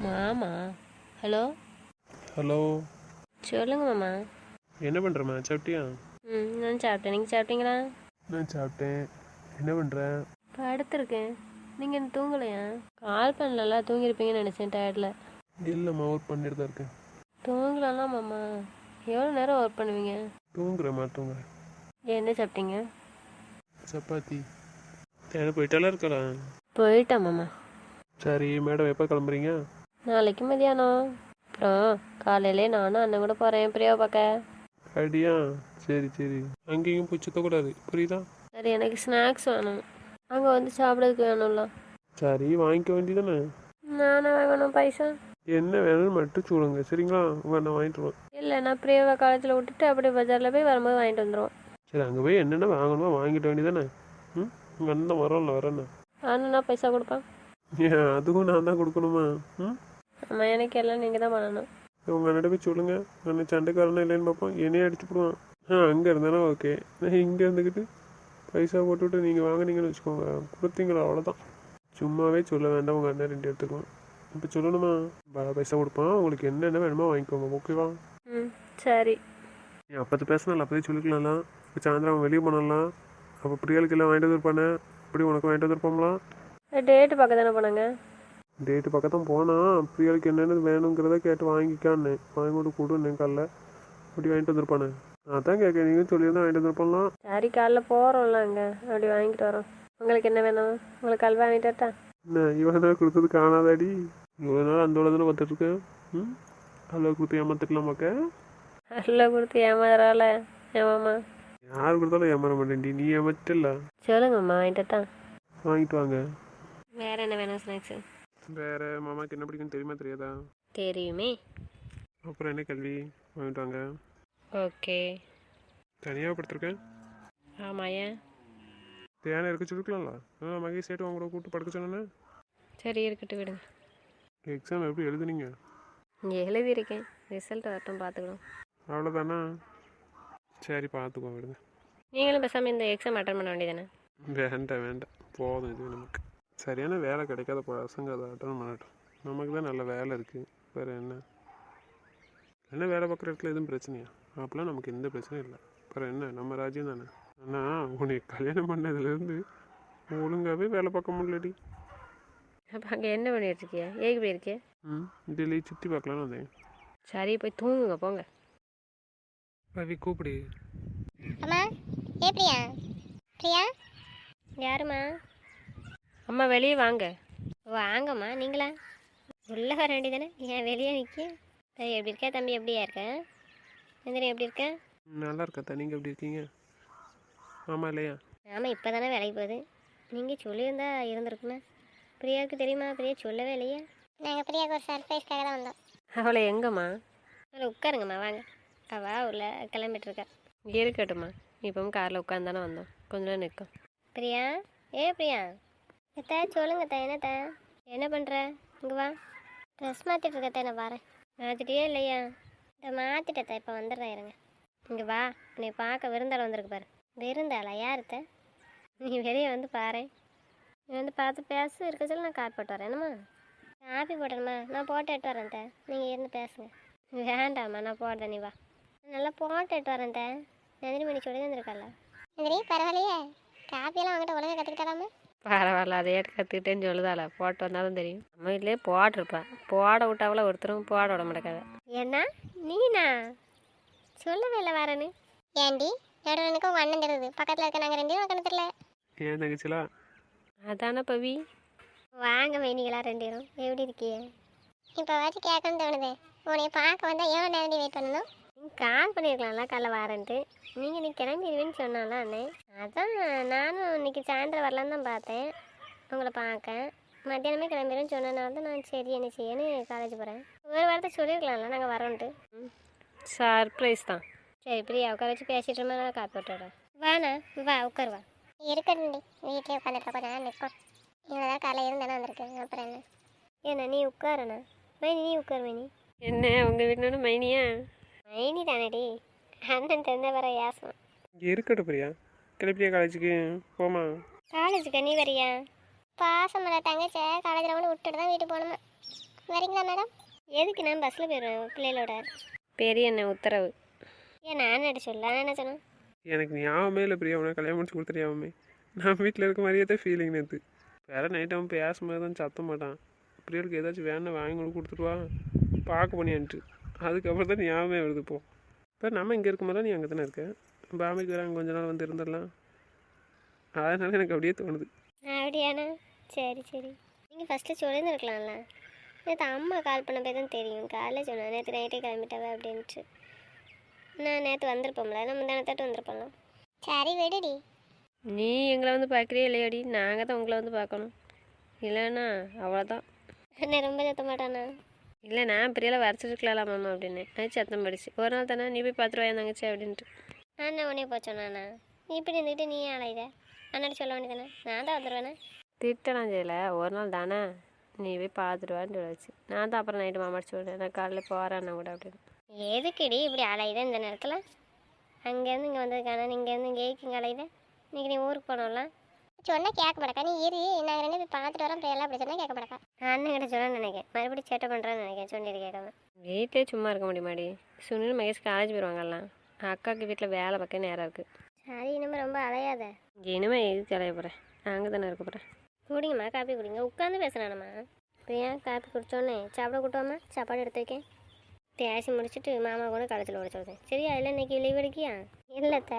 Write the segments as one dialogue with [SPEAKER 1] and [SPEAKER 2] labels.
[SPEAKER 1] மாமா. Hello.
[SPEAKER 2] Hello.
[SPEAKER 1] சொல்லுங்க மாமா.
[SPEAKER 2] என்ன பண்ணுறம்மா, சாப்பிட்டியா?
[SPEAKER 1] நான் சாப்பிட்டேன். நீங்கள் சாப்பிட்டீங்களா?
[SPEAKER 2] நான் சாப்பிட்டேன். என்ன பண்ணுற?
[SPEAKER 1] படுத்துருக்கேன். நீங்கள் என்ன தூங்கலையா? கால் பண்ணல, தூங்கியிருப்பீங்கன்னு நினச்சேன் டயர்டில்.
[SPEAKER 2] இல்லைம்மா, ஒர்க் பண்ணிட்டு தான் இருக்கேன்.
[SPEAKER 1] தூங்கலாம் மாமா. எவ்வளோ நேரம் ஒர்க் பண்ணுவீங்க?
[SPEAKER 2] தூங்குறேம்மா, தூங்குறேன்.
[SPEAKER 1] என்ன சாப்பிட்டீங்க?
[SPEAKER 2] சப்பாத்தி. தேனை போயிட்டாலாம் இருக்கலாம்.
[SPEAKER 1] போயிட்டேன் மாமா.
[SPEAKER 2] சரி, மேடம் எப்போ கிளம்புறீங்க?
[SPEAKER 1] நாளைக்கு மதியானம். அப்புறம் காலையிலே நானும் அண்ணன் கூட போகிறேன் பிரியாவை பார்க்க.
[SPEAKER 2] அப்படியா? சரி சரி, அங்கேயும் போய் சுற்றக்கூடாது, புரியுதா?
[SPEAKER 1] சரி, எனக்கு ஸ்நாக்ஸ் வேணும். அங்கே வந்து சாப்பிட்றதுக்கு வேணும்ல.
[SPEAKER 2] சரி, வாங்கிக்க வேண்டியதானே.
[SPEAKER 1] நானே வாங்கணும் பைசா.
[SPEAKER 2] என்ன வேணும்னு மட்டும் சொல்லுங்க, சரிங்களா? உங்கள் அண்ணன் வாங்கிட்டு வருவேன்.
[SPEAKER 1] இல்லை, நான் பிரியாவை காலேஜில் விட்டுட்டு அப்படியே பஜாரில் போய் வரும்போது வாங்கிட்டு வந்துடுவோம்.
[SPEAKER 2] சரி, அங்கே போய் என்னென்ன வாங்கணுமோ வாங்கிட்டு வேண்டியதானே. உங்கள் அண்ணன் வரல வரேண்ணே.
[SPEAKER 1] அண்ணனா பைசா கொடுப்பேன்.
[SPEAKER 2] ஏன், அதுவும் நான் தான் கொடுக்கணுமா?
[SPEAKER 1] ஆமாம், எனக்கு எல்லாம் நீங்கள் தான் பண்ணணும்.
[SPEAKER 2] உங்கள் அண்ணன் போய் சொல்லுங்க. அண்ணன் சண்டைக்காரனா இல்லைன்னு பார்ப்போம், என்னையே அடிச்சு போடுவான். அங்கே இருந்தானே ஓகே. நான் இங்கே இருந்துக்கிட்டு பைசா போட்டுவிட்டு நீங்கள் வாங்கினீங்கன்னு வச்சுக்கோங்க, கொடுத்தீங்களா அவ்வளோதான். சும்மாவே சொல்ல வேண்டாம், உங்கள் அண்ணன் 2 எடுத்துக்குவான். இப்போ சொல்லணுமா? பைசா கொடுப்பான், உங்களுக்கு என்னென்ன வேணுமோ வாங்கிக்கோங்க, ஓகேவா?
[SPEAKER 1] சரி.
[SPEAKER 2] நீ அப்போது பேசினால அப்போதே சொல்லிக்கலாம்லாம். இப்போ சாயந்தரம் வெளியே போனாலாம். அப்போ பிரியாளுக்கு எல்லாம் வாங்கிட்டு வந்துருப்பானே, இப்படி உனக்கு வாங்கிட்டு வந்துருப்போம்லாம்.
[SPEAKER 1] டேட்டு பார்க்க தானே போனாங்க.
[SPEAKER 2] டேட்டு பக்கம் தான் போனால் பிரியாளுக்கு என்னென்ன வேணுங்கிறத கேட்டு வாங்கிக்கான்னு வாங்கி கொண்டு கொடுன்னு காலைல அப்படி வாங்கிட்டு வந்துருப்பானே. அதான் கேட்க, நீங்கள் சொல்லியிருந்தா வாங்கிட்டு வந்துருப்பான்லாம்.
[SPEAKER 1] சரி, காலைல போகிறோம்ல அங்கே அப்படி வாங்கிட்டு வரோம். உங்களுக்கு என்ன வேணும்? உங்களுக்கு அல்வா வாங்கிட்டு வரட்டா?
[SPEAKER 2] என்ன இவ்வளோ நாள் கொடுத்தது காணாதாடி? இவ்வளோ நாள் அந்த உலகத்தில் பார்த்துட்ருக்கேன். அதில் கொடுத்து ஏமாத்திடலாமாக்க?
[SPEAKER 1] அதில் கொடுத்து ஏமாறால ஏமாம்மா.
[SPEAKER 2] யார் கொடுத்தாலும் ஏமாற மாட்டேன்டி, நீ ஏமாத்திட்டல.
[SPEAKER 1] சொல்லுங்கம்மா, வாங்கிட்டு வரட்டா?
[SPEAKER 2] வாங்கிட்டு வாங்க.
[SPEAKER 1] வேறு என்ன வேணும் ஸ்நாக்ஸு?
[SPEAKER 2] வேறு மாமாக்கு என்ன பிடிக்குன்னு தெரியுமா தெரியாதா?
[SPEAKER 1] தெரியுமே.
[SPEAKER 2] அப்புறம் என்ன கல்வி, வாங்கிட்டு வாங்க.
[SPEAKER 1] ஓகே.
[SPEAKER 2] தனியாக படுத்துருக்கேன்.
[SPEAKER 1] ஆமாம், ஏன்?
[SPEAKER 2] தேனை இருக்க சொல்லிக்கலாம்ல. மகேஷ் சேட்டு அவங்க கூட கூப்பிட்டு படுக்க சொன்னேன்னு.
[SPEAKER 1] சரி, இருக்கட்டும், விடுங்க.
[SPEAKER 2] எக்ஸாம் எப்படி எழுதுனீங்க?
[SPEAKER 1] இங்கே எழுதியிருக்கேன், ரிசல்ட் வரட்டும் பார்த்துக்கலாம்.
[SPEAKER 2] அவ்வளோதானா? சரி, பார்த்துக்கோ, விடுங்க.
[SPEAKER 1] நீங்களும் பேசாமல் இந்த எக்ஸாம் அட்டன் பண்ண வேண்டியதானே?
[SPEAKER 2] வேண்டாம் வேண்டாம், போதும். இது நமக்கு சரியான வேலை கிடைக்காத பசங்க அதை அட்டன் பண்ணட்டும். நமக்கு தான் நல்ல வேலை இருக்குது, வேறு என்ன வேலை பார்க்குற இடத்துல எதுவும் பிரச்சனையா? அப்போலாம் நமக்கு எந்த பிரச்சனையும் இல்லை. அப்புறம் என்ன, நம்ம ராஜ்யம் தானே. ஆனால் உன்னை கல்யாணம் பண்ணதுலேருந்து ஒழுங்காகவே வேலை பார்க்க முடியலடி.
[SPEAKER 1] அப்போ அங்கே என்ன பண்ணிட்டு இருக்கிய? ஏக்கு போயிருக்கிய?
[SPEAKER 2] டெல்லி சுற்றி பார்க்கலான்னு வந்தேன்.
[SPEAKER 1] சரி, போய் தூங்குங்க, போங்க.
[SPEAKER 2] பவி கூப்பிடு.
[SPEAKER 3] அம்மா. ஏ பிரியா. பிரியா.
[SPEAKER 1] யாரும்மா? அம்மா, வெளியே வாங்க.
[SPEAKER 3] வாங்கம்மா. நீங்களா?
[SPEAKER 1] உள்ளே வர வேண்டியதானே, ஏன் வெளியே நிற்க? சரி, எப்படி இருக்கா தம்பி? எப்படியா இருக்க? எந்திரி, எப்படி இருக்க?
[SPEAKER 2] நல்லா இருக்கா? நீங்கள் எப்படி இருக்கீங்க? ஆமாம் இல்லையா?
[SPEAKER 1] ஆமாம், இப்போ தானே வேலைக்கு போகுது. நீங்கள் சொல்லியிருந்தா இருந்திருக்குமே. பிரியாவுக்கு தெரியுமா? பிரியா சொல்லவே இல்லையா?
[SPEAKER 3] நாங்கள் பிரியாவுக்கு ஒரு சர்ப்ரைஸ்க்காக தான் வந்தோம்.
[SPEAKER 1] அவளை எங்கம்மா? அவளை உட்காருங்கம்மா, வாங்க. அவள் உள்ள கிளம்பிட்டுருக்கா. இருக்கட்டும்மா, இப்போவும் காரில் உட்காந்து வந்தோம், கொஞ்ச நேரம் நிற்கும். பிரியா. ஏ பிரியா. எத்தா சொல்லுங்கத்தா. என்னத்தா? என்ன பண்ணுற? இங்கே வா.
[SPEAKER 3] ட்ரெஸ் மாற்றிட்டு இருக்கத்தா, நான் வரேன்.
[SPEAKER 1] மாற்றிட்டியே இல்லையா?
[SPEAKER 3] இதை மாற்றிட்டத்தா, இப்போ வந்துடுறேன், இருங்க.
[SPEAKER 1] இங்கே வா, நீ பார்க்க விருந்தாள் வந்திருக்கு பாரு.
[SPEAKER 3] விருந்தாளா? யாருத்த?
[SPEAKER 1] நீ வெளியே வந்து பாரு. நீ வந்து பார்த்து பேச இருக்க சொல்லி நான் காப்பி போட்டு வரேன். என்னம்மா?
[SPEAKER 3] காப்பி போட்டணுமா? நான் போட்டு எட்டு வரேன் தா, நீங்கள் இருந்து பேசுங்க.
[SPEAKER 1] வேண்டாம்மா, நான் போடுறேன், நீ வா.
[SPEAKER 3] நல்லா போட்டு எட்டு வரேன் தா. நந்தினி மணி சொல்லி வந்திருக்கல. நந்தினி பரவாயில்லையே, காப்பியெல்லாம் அவங்ககிட்ட ஒழுங்காக கற்றுக்கிட்டாலாமா?
[SPEAKER 1] பரவாயில்ல, அதை ஏட்டு கற்றுக்கிட்டேன்னு சொல்லுதால. போட்டு வந்தாலும் தெரியும். நம்ம வீட்டிலே போட்டிருப்பேன். போட விட்டாவில் ஒருத்தரும் போட விட மாட்டேக்காத.
[SPEAKER 3] என்ன நீனா? சொல்லவே இல்லை வரேன்னு. ஏண்டி நடுவனுக்கு உங்கள் அண்ணன் தெரியுது, பக்கத்தில் இருக்க நாங்கள் 2 பேரும் தெரியல.
[SPEAKER 2] ஏன் தங்கச்சிலா?
[SPEAKER 1] அதானே பவி.
[SPEAKER 3] வாங்க மைனிகளா 2 பேரும், எப்படி இருக்கிய? இப்போ வாச்சு கேட்கணும்னு தோணுது. உன்னை பார்க்க வந்தால் எவ்வளோ நேரம் வெயிட் பண்ணணும்?
[SPEAKER 1] நீங்கள் கால் பண்ணியிருக்கலாம்ல காலைல வரேன்ட்டு. நீங்கள் நீ கிளம்பிடுவேன்னு சொன்னால அண்ணே. அதான் நானும் இன்னைக்கு சாயந்தரம் வரலான்னு தான் பார்த்தேன் உங்களை பார்க்க. மத்தியானமே கிளம்பிடுவேன்னு சொன்னனால தான் நான் சரி என்ன செய்யன்னு காலேஜ் போகிறேன். ஒரு வாரத்தை சொல்லியிருக்கலாம்ல நாங்கள் வரோன்ட்டு. சர்ப்ரைஸ் தான். சரி, பிரியா உட்கார வச்சு பேசிட்டு இருந்தா நான் காப்பி விட்டுறேன். வாண்ணா, வா உட்காருவா.
[SPEAKER 3] இருக்கணும்டி, வீட்டிலே உட்காந்துட்டு கொஞ்சம் நேரம் நிற்கும். இவ்வளோ தான் காலையில் இருந்தானே வந்திருக்கு, அப்புறம் என்ன?
[SPEAKER 1] ஏண்ணா நீ உட்காரண்ணா. மைனி நீ உட்கார் மைனி. என்ன உங்கள் வீட்டினோட மைனியா?
[SPEAKER 3] மைனி தானடி, அண்ணன் தெரிஞ்ச வர யாசம்.
[SPEAKER 2] இங்கே இருக்கட்டும் பிரியா. கிளப்பியா காலேஜுக்கு? போமா.
[SPEAKER 3] காலேஜுக்கு நீ வரியா? பாசமலை தங்கச்ச காலேஜில் கொண்டு விட்டுட்டு தான் வீட்டுக்கு போகணுமா? வரீங்களா மேடம்?
[SPEAKER 1] எதுக்கு நான் பஸ்ஸில் போயிடுவேன் பிள்ளைகளோட.
[SPEAKER 4] பெரிய அண்ணன் உத்தரவு.
[SPEAKER 1] ஏன் நான் என்ன சொல்ல, நான் என்ன சொன்னேன்?
[SPEAKER 2] எனக்கு ஞாபகமே இல்லை பிரியா, உனக்கு கல்யாணம் முடிச்சு கொடுத்த ஞாபகமே. நான் வீட்டில் இருக்க மாதிரியே தான் ஃபீலிங் நேற்று. வேறு நைட் அவன் பேசும்போது தான் சத்த மாட்டான். பிரியாளுக்கு ஏதாச்சும் வேணா வாங்கி கொண்டு கொடுத்துருவா பார்க்க பண்ணியான்ட்டு. அதுக்கப்புறம் தான் ஞாபகமே வருது இப்போ நம்ம இங்கே இருக்கும் போது நீ அங்கே தானே இருக்க. பாம்பேக்கு வேறு அங்கே கொஞ்ச நாள் வந்து இருந்துடலாம். அதனால எனக்கு அப்படியே தோணுது.
[SPEAKER 1] அப்படியாண்ணா? சரி சரி. நீங்கள் ஃபஸ்ட்டு சொல்லியிருந்துருக்கலாம்ல. நேற்று அம்மா கால் பண்ண போய் தான் தெரியும். காலையில் சொன்னேன் நேற்று நைட்டே கிளம்பிட்டாவே அப்படின்ட்டு. நான் நேற்று வந்திருப்போம்ல, நம்ம தினத்தாட்டு வந்திருப்போம்ல.
[SPEAKER 3] சரி விடுடி.
[SPEAKER 4] நீ எங்களை வந்து பார்க்குறியே இல்லையாடி? நாங்கள் தான் உங்களை வந்து பார்க்கணும். இல்லைண்ணா அவ்வளோதான்.
[SPEAKER 1] அண்ணன் ரொம்ப சத்த மாட்டானா?
[SPEAKER 4] இல்லை நான் பிரியால வரைச்சிருக்கலாம்ல மாமா அப்படின்னு. அது சத்தம் படிச்சு ஒரு நாள் தானே நீ போய் பார்த்துருவாயா தங்கச்சி அப்படின்ட்டு.
[SPEAKER 1] அண்ணன் உடனே போச்சோண்ணா. இப்படி இருந்துக்கிட்டு நீ அலையிற. அண்ணாடி சொல்ல வேண்டியதானே, நான் தான் வந்துடுவேண்ணே.
[SPEAKER 4] திட்டலாம் செய்யலை, ஒரு நாள் தானே நீ போய் பார்த்துருவான்னு சொல்லிச்சு. நான் தான் அப்புறம் நைட்டு மாமாடி சொல்லிட்டேன் நான் காலையில் போகிறேன் அண்ணன் கூட அப்படின்னு.
[SPEAKER 1] எதுக்குடி இப்படி அலையுத இந்த நேரத்தில்? அங்கேருந்து இங்கே வந்ததுக்கான இங்கேருந்து இங்கே இங்கே அலையுத. இன்றைக்கி நீ ஊருக்கு போனோம்ல.
[SPEAKER 3] சொன்னால் கேட்க மாட்டக்கா. நீ இரு, நாங்கள் ரெண்டு போய் பார்த்துட்டு வரோம். பிள்ளைலாம் அப்படி சொன்னால் கேட்க மாட்டக்கா.
[SPEAKER 1] அண்ணன் கிட்ட சொல்ல நினைக்கேன், மறுபடியும் சேட்டை பண்ணுறான்னு நினைக்கிறேன். சொன்னிட்டு கேட்காம
[SPEAKER 4] வீட்டிலே சும்மா இருக்க முடியுமாடி? சுனில் மகேஷ் காலேஜ் போயிடுவாங்கல்லாம். அக்காவுக்கு வீட்டில் வேலை பார்க்க நேரம் இருக்குது.
[SPEAKER 1] சரி, இனிமேல் ரொம்ப அலையாத.
[SPEAKER 4] இனிமேல் எதுக்கு அலைய போகிறேன்? அங்கே தானே இருக்க போகிறேன்.
[SPEAKER 1] குடிங்கம்மா, காப்பி குடிங்க. உட்காந்து பேசுனானம்மா. பிரியா, காப்பி குடித்தோன்னே சாப்பிட கூட்டோம்மா. சாப்பாடு எடுத்து வைக்கேன். தேசி முடிச்சுட்டு மாமா கூட காலேஜில் விட சொல்கிறேன். சரியா? இல்லை இன்னைக்கு லீவ் எடுக்கியா? இல்லைத்த,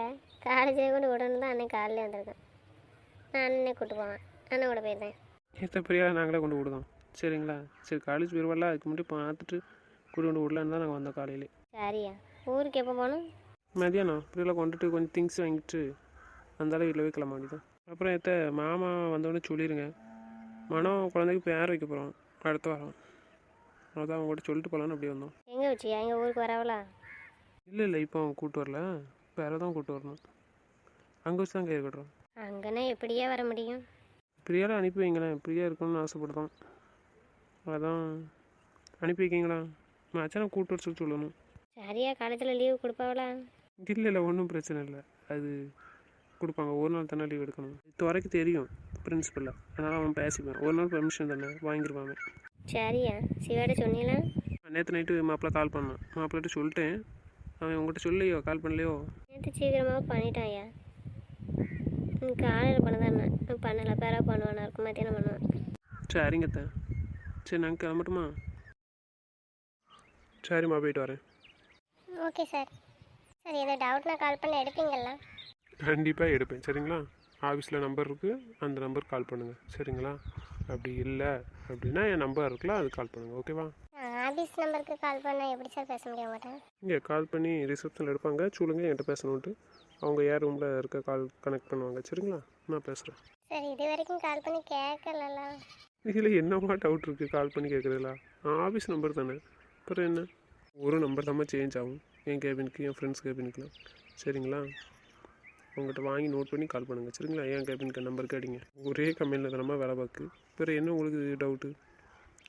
[SPEAKER 1] காலேஜில் கூட விடணும் தான் அன்னைக்கு காலையில் வந்திருக்கேன். நான் அண்ணனே கூப்பிட்டு போவேன். அண்ணன் கூட போயிருந்தேன்.
[SPEAKER 2] ஏற்ற பிரியா நாங்களே கொண்டு விடுதோம். சரிங்களா? சரி, காலேஜ் போயிடுவாள். அதுக்கு முன்னாடி பார்த்துட்டு கூட்டி கொண்டு விடலான்னு தான் நாங்கள் வந்தோம் காலையிலே.
[SPEAKER 1] சரியா? ஊருக்கு எப்போ போகணும்?
[SPEAKER 2] மதியானம் பிரியாவில் கொண்டுட்டு கொஞ்சம் திங்ஸ் வாங்கிட்டு அந்தாலும் வீட்டில் போய் கிளம்ப வேண்டியதான். அப்புறம் ஏற்ற மாமா வந்தோடனே சொல்லிடுங்க. மனம் குழந்தைக்கு பேர் வைக்க போகிறோம் அடுத்த வாரம். அதான் அவங்க கூட சொல்லிட்டு போகலான்னு அப்படியே வந்தோம்.
[SPEAKER 1] எங்கே வச்சியா? எங்கள் ஊருக்கு வரவளா?
[SPEAKER 2] இல்லை இப்போ அவங்க கூப்பிட்டு வரல, வேறு தான் கூப்பிட்டு வரணும். அங்கே வச்சு தான் கயிறு கட்டுறோம்.
[SPEAKER 1] அங்கேனா எப்படியா வர முடியும்?
[SPEAKER 2] பிரியாவில் அனுப்பி வைங்களேன். பிரியா இருக்கணும்னு ஆசைப்படுதான். அதான் அனுப்பி வைக்கிங்களா? மச்சானை கூப்பிட்டு வர சொல்லி சொல்லணும்.
[SPEAKER 1] சரியா? காலேஜில் லீவு கொடுப்பாவளா?
[SPEAKER 2] இல்லை ஒன்றும் பிரச்சனை இல்லை. அது கொடுப்பாங்க. ஒரு நாள் தானே லீவ் எடுக்கணும். இது வரைக்கும் தெரியும் பிரின்சிபலில். அதனால் அவன் பேசிப்பான். ஒரு நாள் பெர்மிஷன் தானே வாங்கிடுவாங்க.
[SPEAKER 1] சரியா? சிவாட்ட சொன்னீங்களா?
[SPEAKER 2] நேற்று நைட்டு மாப்பிள்ளை கால் பண்ணான். மாப்பிள்ளைட்டு சொல்லிட்டேன். அவன் உங்கள்கிட்ட சொல்லையோ கால் பண்ணலையோ?
[SPEAKER 1] நேற்று சீக்கிரமாக பண்ணிட்டான்யா. காலையில் பண்ணதாண்ணா பண்ணலை. பேராக பண்ணுவானா இருக்கும், மத்தியானம் பண்ணுவான்.
[SPEAKER 2] சரிங்கத்த. சரி நாங்கள் கிளம்பட்டுமா? சரிம்மா, போயிட்டு வரேன்.
[SPEAKER 3] Okay sir. சார் ஏதோ டவுட்னா கால் பண்ண எடுப்பீங்களா?
[SPEAKER 2] கண்டிப்பாக எடுப்பேன். சரிங்களா? ஆஃபீஸில் நம்பர் இருக்குது, அந்த நம்பர் கால் பண்ணுங்கள். சரிங்களா? அப்படி இல்லை அப்படின்னா என் நம்பர் இருக்குல்ல, அது கால் பண்ணுங்கள். ஓகேவா?
[SPEAKER 3] ஆஃபீஸ் நம்பருக்கு கால் பண்ணால் எப்படி சார் பேச முடியும் உங்கள்கிட்ட?
[SPEAKER 2] இங்கே கால் பண்ணி ரிசப்ஷனில் எடுப்பாங்க. சொல்லுங்கள் என்கிட்ட பேசணுன்ட்டு. அவங்க ஏர் ரூமில் இருக்க கால் கனெக்ட் பண்ணுவாங்க. சரிங்களா? நான் பேசுகிறேன்.
[SPEAKER 3] சார் இது வரைக்கும் கால் பண்ணி கேட்கலல்ல.
[SPEAKER 2] இதில் என்னமா டவுட் இருக்குது கால் பண்ணி கேட்குறதுல? ஆஃபீஸ் நம்பர் தானே, அப்புறம் என்ன? ஒரு நம்பர் தான் சேஞ்ச் ஆகும், என் கேபினுக்கு என் ஃப்ரெண்ட்ஸ் கேபினுக்குலாம். சரிங்களா? உங்கள்கிட்ட வாங்கி நோட் பண்ணி கால் பண்ணுங்கள். சரிங்களா? என் கேபினுக்கு நம்பர் கேட்டிங்க. ஒரே கம்பெனியில் தானமா வேலை பார்க்கு. அப்புறம் என்ன உங்களுக்கு டவுட்டு?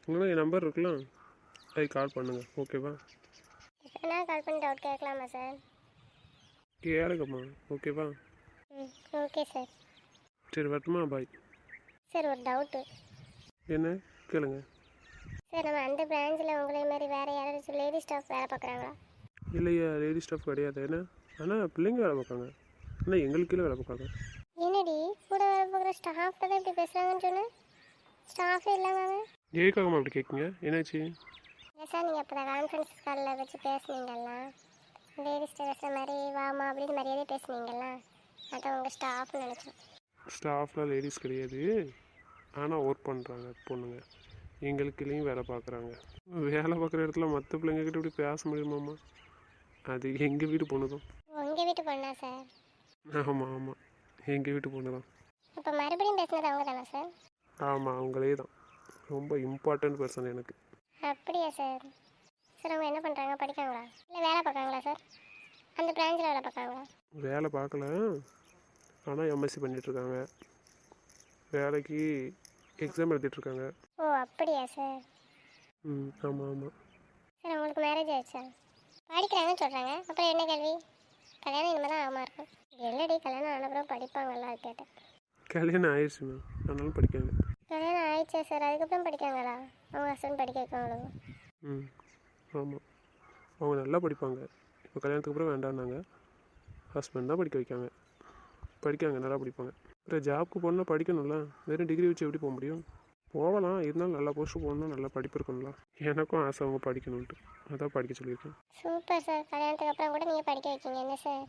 [SPEAKER 2] உங்களுக்கு என் நம்பர் இருக்கலாம், அதுக்கு கால் பண்ணுங்கள். ஓகேவா?
[SPEAKER 3] எப்போனா கால் பண்ணி டவுட் கேட்கலாமா சார்?
[SPEAKER 2] கேளுங்கம்மா. ஓகேவா?
[SPEAKER 3] Okay sir.
[SPEAKER 2] சரி வரட்டுமா? பாய்.
[SPEAKER 3] சார் ஒரு டவுட்டு.
[SPEAKER 2] என்ன கேளுங்க.
[SPEAKER 3] சார் நம்ம அந்த பிரான்ச்சில் உங்களே மாதிரி வேறு யாராச்சும் லேடி ஸ்டாஃப் வேலை பார்க்குறாங்களா?
[SPEAKER 2] இல்லையா, லேடி ஸ்டாஃப் கிடையாது. என்ன ஆனால் பிள்ளைங்க வேலை பார்க்காங்க. ஆனால் எங்களுக்கு கீழே வேலை பார்க்காங்க.
[SPEAKER 3] என்னடி கூட வேலை பார்க்குற ஸ்டாஃப்ட தான் இப்படி பேசுகிறாங்கன்னு சொன்னேன். ஸ்டாஃபே இல்லைங்க.
[SPEAKER 2] ஏக்காகம்மா அப்படி கேட்குங்க? என்னாச்சு?
[SPEAKER 3] இல்லை சார், நீங்கள் அப்போ தான் கான்ஃபரன்ஸ் காலில் வச்சு பேசுனீங்களா, லேடி ஸ்டாஃப் பேசுகிற மாதிரி வாமா அப்படின்னு மரியாதை பேசுனீங்களா, அதான் உங்கள் ஸ்டாஃப்னு நினச்சேன்.
[SPEAKER 2] ஸ்டாஃப்லாம் லேடிஸ் கிடையாது, ஆனால் ஒர்க் பண்ணுறாங்க பொண்ணுங்க. எங்களுக்குள்ளேயும் வேலை பார்க்குறாங்க. வேலை பார்க்குற இடத்துல மற்ற பிள்ளைங்கக்கிட்ட இப்படி பேச முடியுமாம்மா? அது எங்கள் வீட்டு பொண்ணு தான்.
[SPEAKER 3] உங்கள் வீட்டு பொண்ணா சார்?
[SPEAKER 2] ஆமாம் எங்கள் வீட்டு பொண்ணு தான்.
[SPEAKER 3] இப்போ மறுபடியும் பேசுனது அவங்க தானே சார்?
[SPEAKER 2] ஆமாம் அவங்களே தான். ரொம்ப இம்பார்ட்டன்ட் பர்சன் எனக்கு.
[SPEAKER 3] அப்படியா சார்? சார் அவங்க என்ன பண்ணுறாங்க, படிக்காங்களா இல்லை வேலை பார்க்காங்களா சார்? அந்த பிரான்ச்சில் வேலை பார்க்காங்களா?
[SPEAKER 2] வேலை பார்க்கல, ஆனால் எம்எஸ்சி பண்ணிகிட்ருக்காங்க. வேலைக்கு எக்ஸாம் எழுதிட்டுருக்காங்க.
[SPEAKER 3] ஓ அப்படியா சார்?
[SPEAKER 2] ஆமாம்.
[SPEAKER 3] சார் உங்களுக்கு மேரேஜ் ஆயிடுச்சா? படிக்கிறாங்கன்னு சொல்கிறாங்க, அப்புறம் என்ன கேள்வி? கல்யாணம் இனிமேல் தான் ஆகாமல் இருக்கும். இல்லடி, கல்யாணம் ஆனப்புறம் படிப்பாங்கல்ல, அது கேட்டேன்.
[SPEAKER 2] கல்யாணம் ஆயிடுச்சு மேம், ஆனாலும் படிக்காங்க.
[SPEAKER 3] கல்யாணம் ஆயிடுச்சு சரி சார் அதுக்கப்புறம் படிக்காங்களா அவங்க ஹஸ்பண்ட் படிக்க வைக்காங்களோ?
[SPEAKER 2] ம் ஆமாம், அவங்க நல்லா படிப்பாங்க. இப்போ கல்யாணத்துக்கு அப்புறம் வேண்டாம்னாங்க. ஹஸ்பண்ட் தான் படிக்க வைக்காங்க. படிக்காங்க, நல்லா படிப்பாங்க. அப்புறம் ஜாப்க்கு போகணுன்னா படிக்கணும்ல. வெறும் டிகிரி வச்சு எப்படி போக முடியும்? போகலாம், இருந்தாலும் நல்லா போஸ்ட்டு போகணுன்னா நல்லா படிப்பு இருக்கணும்ல. எனக்கும் ஆசை அவங்க படிக்கணுன்ட்டு, அதான் படிக்க சொல்லியிருக்கேன்.
[SPEAKER 3] Super sir. கல்யாணத்துக்கு அப்புறம் கூட நீங்கள் படிக்க வைக்கீங்க என்ன சார்?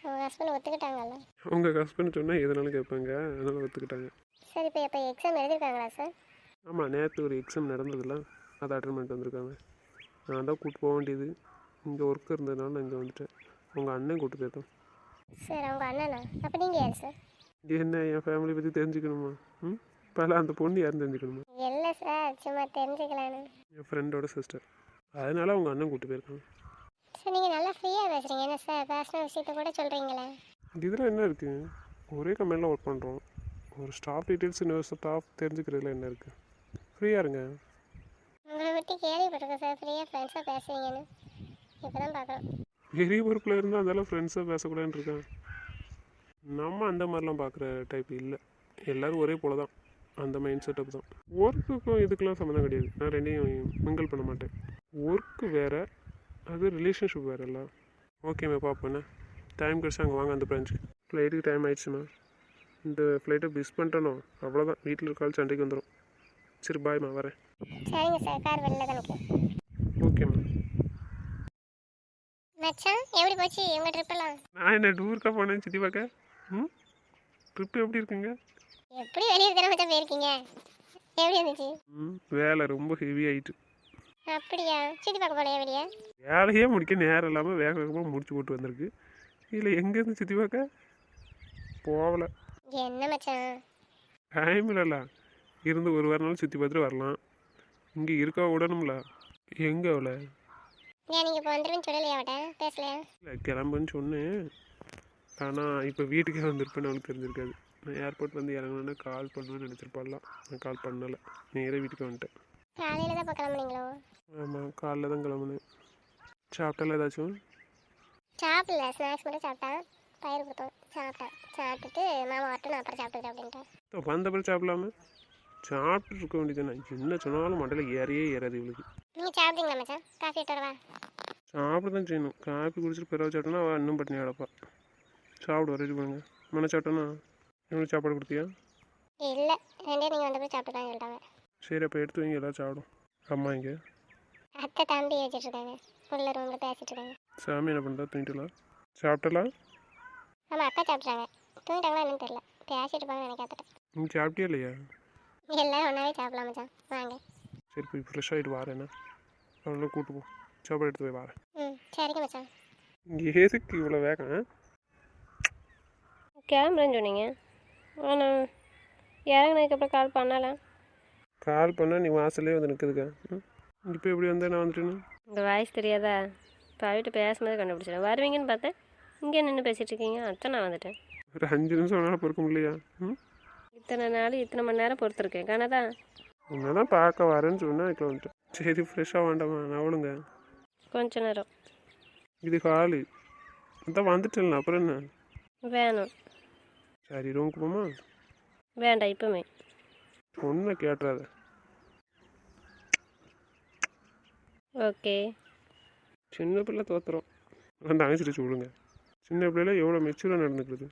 [SPEAKER 3] உங்கள் ஹஸ்பண்ட் ஒத்துக்கிட்டாங்கல்ல?
[SPEAKER 2] உங்கள் ஹஸ்பண்ட் சொன்னால் எதனாலும் கேட்பாங்க, அதனால் ஒத்துக்கிட்டாங்க.
[SPEAKER 3] சார் இப்போ எக்ஸாம் எழுதிருக்காங்களா சார்?
[SPEAKER 2] ஆமாம், நேற்று ஒரு எக்ஸாம் நடந்ததில்ல, அதை அட்டன் பண்ணிட்டு வந்திருக்காங்க. நான் தான் கூப்பிட்டு போக வேண்டியது. இங்கே ஒர்க் இருந்ததுனால நான் இங்கே வந்துட்டேன். உங்கள் அண்ணன் கூப்பிட்டு போயிருக்கேன்.
[SPEAKER 3] சார் அவங்க அண்ணனா? அப்போ நீங்கள் யார் சார்?
[SPEAKER 2] என்ன என் ஃபேமிலி பற்றி தெரிஞ்சுக்கணுமா? ம், பல அந்த பொண்ணு யாருன்னு தெரிஞ்சுக்கணுமா?
[SPEAKER 3] இல்லை சார், சும்மா தெரிஞ்சுக்கலான்னு.
[SPEAKER 2] என் ஃப்ரெண்டோட சிஸ்டர், அதனால அவங்க அண்ணன் கூப்பிட்டு போயிருக்காங்க.
[SPEAKER 3] சார் நீங்கள் நல்லா ஃப்ரீயாக பேசுகிறீங்க என்ன சார்? பேசின விஷயத்த கூட சொல்கிறீங்களே.
[SPEAKER 2] இதில் என்ன இருக்குது? ஒரே கம்பெனியில் ஒர்க் பண்ணுறோம். ஒரு ஸ்டாஃப் டீட்டெயில்ஸ் இன்னொரு ஸ்டாஃப் தெரிஞ்சுக்கிறதுல என்ன இருக்குது? ஃப்ரீயாக இருங்க.
[SPEAKER 3] உங்களை பற்றி கேள்விப்பட்டிருக்கேன் சார், ஃப்ரீயாக ஃப்ரெண்ட்ஸாக பேசுவீங்கன்னு. இப்போ தான் பார்க்குறோம்.
[SPEAKER 2] பெரிய பொறுப்பில் இருந்தால் அதெல்லாம் ஃப்ரெண்ட்ஸாக பேசக்கூடாதுன்னு இருக்கேன். நம்ம அந்த மாதிரிலாம் பார்க்குற டைப் இல்லை. எல்லோரும் ஒரே போல தான், அந்த மைண்ட் செட்டப் தான். ஒர்க்குக்கும் இதுக்கெலாம் சம்மந்தம் கிடையாது. நான் ரெண்டையும் மிங்கிள் பண்ண மாட்டேன். ஒர்க்கு வேறு, அது ரிலேஷன்ஷிப் வேறு இல்லை. ஓகேம்மா, பார்ப்போண்ணே. டைம் கிடச்சா அங்கே வாங்க அந்த பிரான்ச்சுக்கு. ஃப்ளைட்டுக்கு டைம் ஆயிடுச்சுமா. இந்த ஃப்ளைட்டை மிஸ் பண்ணிட்டேனோ அவ்வளோதான், வீட்டில் இருக்கால் சண்டைக்கு வந்துடும். சரி பாய்மா, வரேன்.
[SPEAKER 3] சரிங்க சார், கார் வெளில தான் நிற்கும்.
[SPEAKER 2] ஓகேம்மா.
[SPEAKER 3] மச்சான் எப்படி போச்சு உங்கள் ட்ரிப்பெல்லாம்?
[SPEAKER 2] நான் என்ன டூருக்காக போனேன் சுற்றி பார்க்க? ம், ட்ரிப்பு எப்படி இருக்குங்க?
[SPEAKER 3] எப்படி வெளியே தானே மச்சான் போயிருக்கீங்க? எப்படி இருந்துச்சு?
[SPEAKER 2] வேலை ரொம்ப ஹெவி ஆகிட்டு.
[SPEAKER 3] அப்படியா? சுற்றி பார்க்க போலையா வெளியே?
[SPEAKER 2] வேலையே முடிக்க நேரம் இல்லாமல் வேக வேகமாக முடிச்சு போட்டு வந்திருக்கு. இதில் எங்கேருந்து சுற்றி பார்க்க போகலை.
[SPEAKER 3] என்ன மச்சான்?
[SPEAKER 2] டைம் இல்லைல்ல, இருந்து ஒரு வாரம் சுற்றி பார்த்துட்டு வரலாம். இங்கே இருக்கா விடணும்ல. எங்கே அவளை?
[SPEAKER 3] ஏன் நீங்கள் இப்போ வந்துருன்னு சொல்லலையா அவட்ட? பேசலையா?
[SPEAKER 2] இல்லை, கிளம்புன்னு சொன்னேன். ஆனால் இப்போ வீட்டுக்கே வந்திருப்பேன்னு அவளுக்கு தெரிஞ்சிருக்காது. நான் ஏர்போர்ட் வந்து இறங்கணுன்னு கால் பண்ணுவேன்னு நினச்சிருப்பாடலாம். நான் கால் பண்ணலை, நேராக வீட்டுக்கு வந்துட்டேன்.
[SPEAKER 3] காலையில் தான் இப்போ கிளம்புனீங்களோ?
[SPEAKER 2] ஆமாம், காலைல தான் கிளம்புனேன். சாப்பிட்டால ஏதாச்சும்?
[SPEAKER 3] சாப்பிடல, ஸ்நாக்ஸ் மட்டும் சாப்பிட்டேன். பயிர் கொடுத்தோம், சாப்பிட்டேன். சாப்பிட்டுட்டு மாமா வரட்டும் நான் அப்புறம் சாப்பிட்டுக்கிறேன் அப்படின்ட்டு.
[SPEAKER 2] வந்தப்பறம் சாப்பிடலாம சாப்பிட்டு இருக்க வேண்டியதுதானே. என்ன சொன்னாலும் மண்டையில் ஏறையே ஏறாது இவளுக்கு.
[SPEAKER 3] நீங்கள் சாப்பிட்டீங்களா மச்சான்? காஃபி எடுத்து வரவா?
[SPEAKER 2] சாப்பிட தான் செய்யணும். காப்பி குடிச்சிட்டு பிறகு சாப்பிட்டோன்னா அவள் இன்னும் பட்டினி கிடப்பா. சாப்பிடுவா, ரெடி பண்ணுங்க. மன சாப்பிட்டோன்னா இவனுக்கு சாப்பாடு கொடுத்தியா?
[SPEAKER 3] இல்லை, ரெண்டே நீங்கள் வந்தப்போ சாப்பிட்டுதான் சொல்லிட்டாங்க.
[SPEAKER 2] சரி, அப்போ எடுத்து வைங்க, எல்லாம் சாப்பிடும். அம்மா இங்கே
[SPEAKER 3] அத்தை தம்பி வச்சுட்ருக்காங்க, உள்ள ரூமில் பேசிகிட்டு இருக்காங்க.
[SPEAKER 2] சாமி என்ன பண்ணுறா? தூங்கிட்டலாம்? சாப்பிட்டலாம்?
[SPEAKER 3] ஆமாம், அக்கா சாப்பிட்றாங்க. தூங்கிட்டாங்களா என்னன்னு தெரியல, பேசிட்டு இருப்பாங்க நினைக்காத்துட்டேன்.
[SPEAKER 2] நீ சாப்பிட்டியா இல்லையா?
[SPEAKER 3] எல்லோரும் ஒன்றாவே சாப்பிடலாம் மச்சான், வாங்க.
[SPEAKER 2] சரி, போய் ஃப்ரெஷ் ஆகிட்டு வாரேண்ணா. அவளை கூப்பிட்டு போ, சாப்பாடு எடுத்து போய் வாரேன்.
[SPEAKER 3] சரிங்க மச்சான்.
[SPEAKER 2] இங்கே எதுக்கு இவ்வளோ வேகம்?
[SPEAKER 4] கிளம்புறேன்னு சொன்னீங்க, ஆனால் இறங்குனதுக்கப்புறம் கால் பண்ணலாம்.
[SPEAKER 2] கால் பண்ணால் நீ வாசல்லே வந்து நிற்குதுக்கா. இப்போ எப்படி வந்தேன் நான் வந்துட்டேன்னு?
[SPEAKER 4] உங்கள் வாய்ஸ் தெரியாதா? பாவிட்டு பேசும்போது கண்டுபிடிச்சிடேன். வருவீங்கன்னு பார்த்தேன், இங்கே நின்று பேசிகிட்டு இருக்கீங்க, அதான் நான் வந்துட்டேன்.
[SPEAKER 2] ஒரு 5 நிமிஷம் வேணாலும் பொறுக்க முடியலையா?
[SPEAKER 4] இத்தனை நாள் இத்தனை மணி நேரம் பொறுத்துருக்கேன் காணாதான்.
[SPEAKER 2] உன்னை தான் பார்க்க வரேன்னு சொன்னால் இப்போ வந்துட்டேன். சரி, ஃப்ரெஷ்ஷாக வேண்டாமா? நான் அவளுங்க
[SPEAKER 4] கொஞ்ச நேரம்
[SPEAKER 2] இது காலு அதான் வந்துட்டேன். அப்புறம் என்ன?
[SPEAKER 4] வேணும்.
[SPEAKER 2] சரி, ரூமுக்கு போமா?
[SPEAKER 4] வேண்டாம், இப்போமே
[SPEAKER 2] ஒன்றை கேட்டுறாத.
[SPEAKER 4] ஓகே.
[SPEAKER 2] சின்ன பிள்ளை தோத்துறோம், வந்து அழைச்சிட்டு விடுங்க. சின்ன பிள்ளைல எவ்வளோ மெச்சூராக நடந்துக்கிறது.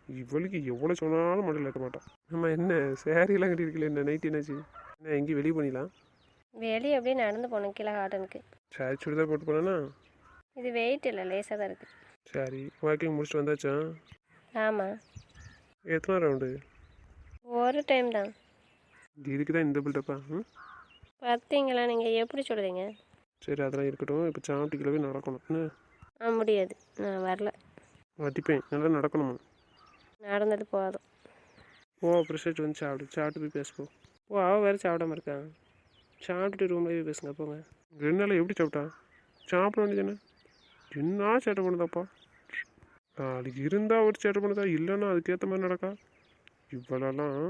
[SPEAKER 2] இவளுக்கு எவ்வளோ சொன்னாலும் மண்டல ஏற்ற மாட்டான். நம்ம என்ன சேரீலாம் கட்டியிருக்கல, என்ன நைட் என்னாச்சு? என்ன எங்கேயும் வெளியே பண்ணிடலாம்?
[SPEAKER 4] வெளியே அப்படியே நடந்து போகணும் கீழே கார்டனுக்கு.
[SPEAKER 2] சரி, சுடிதார் போட்டு போனேன்னா?
[SPEAKER 4] இது வெயிட் இல்லை, லேசாக தான் இருக்குது.
[SPEAKER 2] சரி, வாக்கிங் முடிச்சுட்டு வந்தாச்சா?
[SPEAKER 4] ஆமாம்,
[SPEAKER 2] எத்தனை ரவுண்டு?
[SPEAKER 4] ஒரு டைம் தான்.
[SPEAKER 2] இதுக்கு தான் இந்த பில்டப்பா?
[SPEAKER 4] பார்த்தீங்களா, நீங்கள் எப்படி சொல்கிறீங்க?
[SPEAKER 2] சரி, அதெல்லாம் இருக்கட்டும். இப்போ சாப்பிட்டுக்கிலவே நடக்கணும். என்ன
[SPEAKER 4] முடியாது, நான் வரல.
[SPEAKER 2] வட்டிப்பேன், நல்லா நடக்கணுமா?
[SPEAKER 4] நடந்தது போதும்.
[SPEAKER 2] ஓ, ப்ரெஷர் வந்து சாப்பிட்டு போய் பேசுப்போம். ஓ, அவள் வேறு சாப்பிடாம இருக்கான். சாப்பிட்டுட்டு ரூம்லேயே போய் பேசுங்க போங்க. 2 நாள் எப்படி சாப்பிட்டா? சாப்பிட வேண்டியதானே? என்ன சேட்டை பண்ணுதாப்பா? நாளைக்கு இருந்தால் ஒரு சேட்டை பண்ணுதா, இல்லைன்னா அதுக்கேற்ற மாதிரி நடக்கா. இவ்வளோலாம்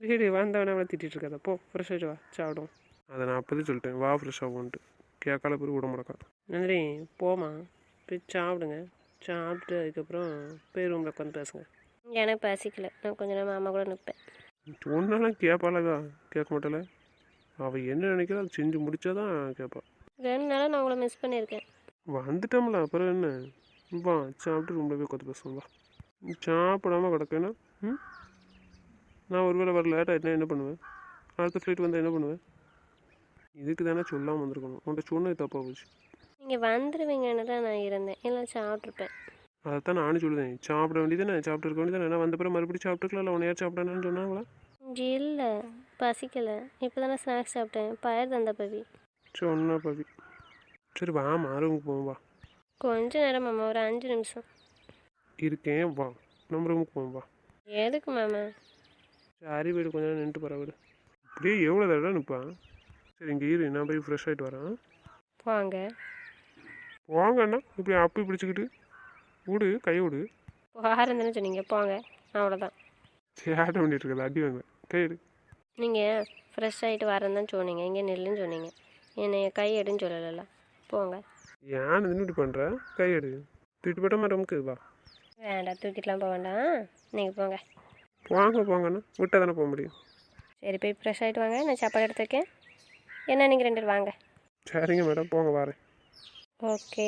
[SPEAKER 2] சரி, வந்தவனே அவளை திட்டிகிட்டு இருக்காதா? போ, ஃப்ரெஷ் ஆகிட்டு வா, சாப்பிடும். அதை நான் அப்போதே சொல்லிட்டேன், வா ஃப்ரெஷ் ஆகும்ன்ட்டு. கேட்கால பேர் விட மாட்டக்கா. நன்றி, போமா, போய் சாப்பிடுங்க. சாப்பிட்டு அதுக்கப்புறம் போய் ரூமில் உட்காந்து பேசுங்க.
[SPEAKER 4] எனக்கு பசிக்கல, நான் கொஞ்ச நேரம் மாமா கூட நிற்பேன்.
[SPEAKER 2] ஒன்றாலாம் கேட்பாளதா? கேட்க மாட்டால? அவள் என்ன நினைக்கிறா அதை செஞ்சு முடிச்சாதான் கேட்பாள்.
[SPEAKER 4] 2 நாளாக நான் உங்களை மிஸ் பண்ணியிருக்கேன்.
[SPEAKER 2] வந்துட்டோம்ல அப்புறம் என்ன? வா சாப்பிட்டு ரூமில் போய் கொத்து பேசுவோம் வா. சாப்பிடாம கிடக்கேன்னா நான் ஒருவேளை வர லேட் ஆகிட்டேன்னா என்ன பண்ணுவேன்? அடுத்த ஃப்ளைட் வந்தால் என்ன பண்ணுவேன்? இதுக்கு தானே சொல்லாமல் வந்திருக்கணும். உன்கிட்ட சொன்னது தப்பாக போச்சு.
[SPEAKER 4] நீங்கள் வந்துடுவீங்கன்னு தான் நான் இருந்தேன், இல்லை சாப்பிட்ருப்பேன்.
[SPEAKER 2] அதைத்தான் நானும் சொல்லுவேன். சாப்பிட வேண்டியதானே, சாப்பிட்டு இருக்க வேண்டியதானே. நான் வந்த பிறகு மறுபடியும் சாப்பிட்டுக்கல. உன்னை யார் சாப்பிட்டானு சொன்னாங்களா?
[SPEAKER 4] இல்லை, பசிக்கலை. இப்போ தானே ஸ்நாக்ஸ் சாப்பிட்டேன், பயிர் தந்த பவி.
[SPEAKER 2] சொன்னா பவி. சரி வா ரூமுக்கு போவோம் வா.
[SPEAKER 4] கொஞ்ச நேரம் மாமா, ஒரு 5 நிமிஷம்
[SPEAKER 2] இருக்கேன் வா. நம்ம ரூமுக்கு போவோம் வா.
[SPEAKER 4] எதுக்கு மாமா?
[SPEAKER 2] சரி வீடு கொஞ்சம் நேரம் நின்றுட்டு போகிற வீடு. இப்படியே எவ்வளோ தடவை நிற்பான். சரி இங்கே இரு, நான் போய் ஃப்ரெஷ் ஆகிட்டு வரேன்.
[SPEAKER 4] வாங்க.
[SPEAKER 2] போங்கண்ணா இப்படி அப்பி பிடிச்சிக்கிட்டு விடு, கை விடு.
[SPEAKER 4] வாரம் தானே சொன்னீங்க, போங்க, அவ்வளோதான்.
[SPEAKER 2] சேட்டை பண்ணிட்டு இருக்கல, அடி வாங்க. கை எடு.
[SPEAKER 4] நீங்கள் ஃப்ரெஷ் ஆகிட்டு வரேன்னு தான் சொன்னீங்க, இங்கே நில்லுன்னு சொன்னீங்க. என்னை கை எடுன்னு சொல்லலைல்ல, போங்க.
[SPEAKER 2] ஏன் நின்றுட்டு பண்ணுற? கை எடு. தூக்கிட்டு போட்ட மாதிரி நமக்கு வா.
[SPEAKER 4] வேண்டாம், தூக்கிட்டுலாம் போக வேண்டாம், நீங்கள் போங்க.
[SPEAKER 2] போங்கண்ணா, விட்டால் தானே போக முடியும்.
[SPEAKER 4] சரி போய் ஃப்ரெஷ் ஆகிட்டு வாங்க, நான் சாப்பாடு எடுத்துருக்கேன். என்ன நீங்கள் 2 பேர் வாங்க.
[SPEAKER 2] சரிங்க மேடம், போங்க வரேன்.
[SPEAKER 4] ஓகே.